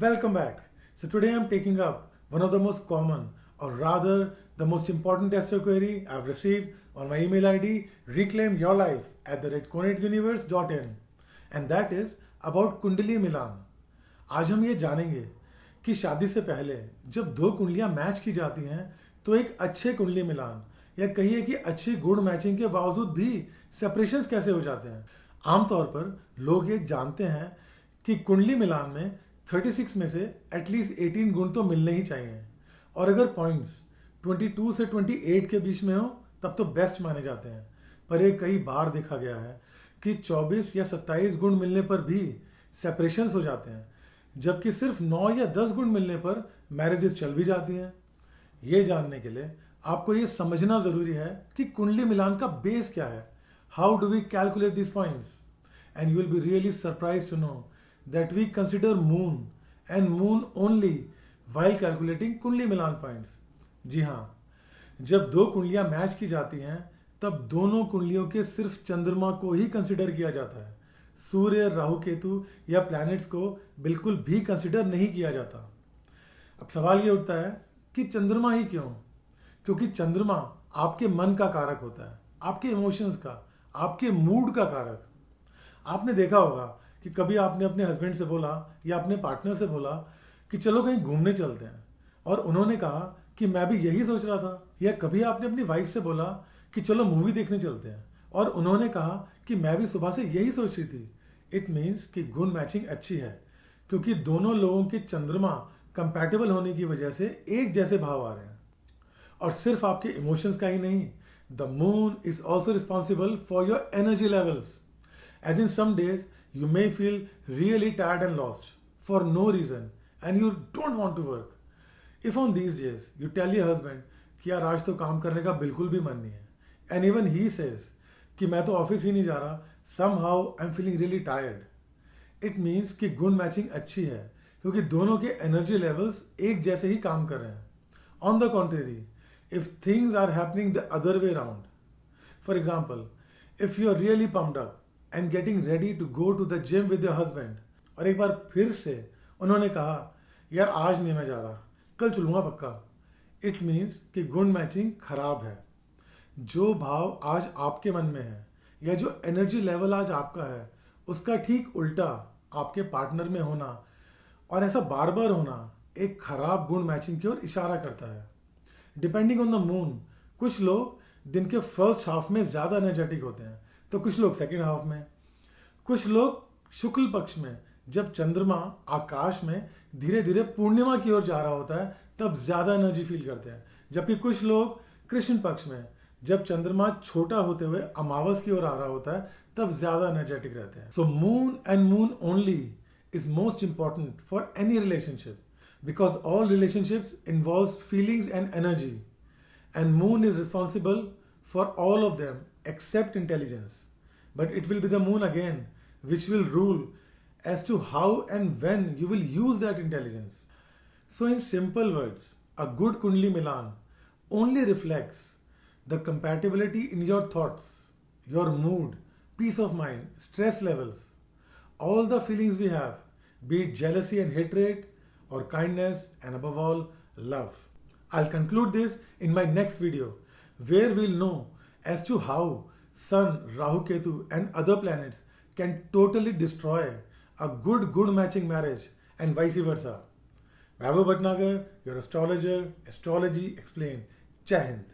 Welcome back. So today I'm taking up one of the most common, or rather the most important astro query I've received on my email ID reclaimyourlife@conetuniverse.in, and that is about कुंडली मिलान. आज हम ये जानेंगे कि शादी से पहले जब दो कुंडलियां मैच की जाती हैं तो एक अच्छे कुंडली मिलान या कहिए कि अच्छी गुण मैचिंग के बावजूद भी सेपरेशंस कैसे हो जाते हैं. आमतौर पर लोग ये जानते हैं कि कुंडली मिलान में 36 में से एटलीस्ट 18 गुण तो मिलने ही चाहिए, और अगर पॉइंट्स 22 से 28 के बीच में हो तब तो बेस्ट माने जाते हैं. पर ये कई बार देखा गया है कि 24 या 27 गुण मिलने पर भी सेपरेशंस हो जाते हैं, जबकि सिर्फ 9 या 10 गुण मिलने पर मैरिजेस चल भी जाती हैं. ये जानने के लिए आपको ये समझना जरूरी है कि कुंडली मिलान का बेस क्या है. How do we calculate this points? And you will be really surprise to know that we consider moon and moon only while calculating कुंडली मिलान पॉइंट्स. जी हाँ, जब दो कुंडलियां मैच की जाती हैं तब दोनों कुंडलियों के सिर्फ चंद्रमा को ही कंसिडर किया जाता है. सूर्य, राहु, केतु या प्लैनेट्स को बिल्कुल भी कंसिडर नहीं किया जाता. अब सवाल ये उठता है कि चंद्रमा ही क्यों? क्योंकि चंद्रमा आपके मन का कारक होता है, आपके इमोशंस का, आपके मूड का कारक. आपने देखा होगा कि कभी आपने अपने हस्बैंड से बोला या अपने पार्टनर से बोला कि चलो कहीं घूमने चलते हैं, और उन्होंने कहा कि मैं भी यही सोच रहा था. या कभी आपने अपनी वाइफ से बोला कि चलो मूवी देखने चलते हैं, और उन्होंने कहा कि मैं भी सुबह से यही सोच रही थी. इट मीन्स कि गुण मैचिंग अच्छी है क्योंकि दोनों लोगों के चंद्रमा कंपैटिबल होने की वजह से एक जैसे भाव आ रहे हैं. और सिर्फ आपके इमोशंस का ही नहीं, the moon is also responsible for your energy levels. As in some days you may feel really tired and lost for no reason and you don't want to work. If on these days you tell your husband कि यार आज तो काम करने का बिल्कुल भी मन नहीं है, and even he says कि मैं तो ऑफिस ही नहीं जा रहा, somehow I'm feeling really tired, it means कि गुण मैचिंग अच्छी है क्योंकि दोनों के एनर्जी लेवल्स एक जैसे ही काम कर रहे हैं. On the contrary, if things are happening the other way around, for example, if you're really pumped up and getting ready to go to the gym with your husband, और एक बार फिर से उन्होंने कहा यार आज नहीं मैं जा रहा, कल चलूंगा पक्का, इट मीन्स कि गुण मैचिंग खराब है. जो भाव आज आपके मन में है या जो एनर्जी लेवल आज आपका है उसका ठीक उल्टा आपके पार्टनर में होना, और ऐसा बार बार होना एक खराब गुण मैचिंग की ओर इशारा करता है. डिपेंडिंग ऑन द मून, कुछ लोग दिन के फर्स्ट हाफ में ज्यादा एनर्जेटिक होते हैं तो कुछ लोग सेकेंड हाफ में. कुछ लोग शुक्ल पक्ष में जब चंद्रमा आकाश में धीरे धीरे पूर्णिमा की ओर जा रहा होता है तब ज्यादा एनर्जी फील करते हैं, जबकि कुछ लोग कृष्ण पक्ष में जब चंद्रमा छोटा होते हुए अमावस की ओर आ रहा होता है तब ज्यादा एनर्जेटिक रहते हैं. So moon and moon only is most important for any relationship because all relationships involves feelings and energy, and moon is responsible for all of them except intelligence. But it will be the moon again which will rule as to how and when you will use that intelligence. So in simple words, a good Kundli Milan only reflects the compatibility in your thoughts, your mood, peace of mind, stress levels, all the feelings we have, be it jealousy and hatred or kindness, and above all, love. I'll conclude this in my next video, where we'll know as to how Sun, Rahu, Ketu and other planets can totally destroy a good matching marriage and vice versa. Vaibhav Bhatnagar, your astrologer, Astrology Explained. Jai Hind.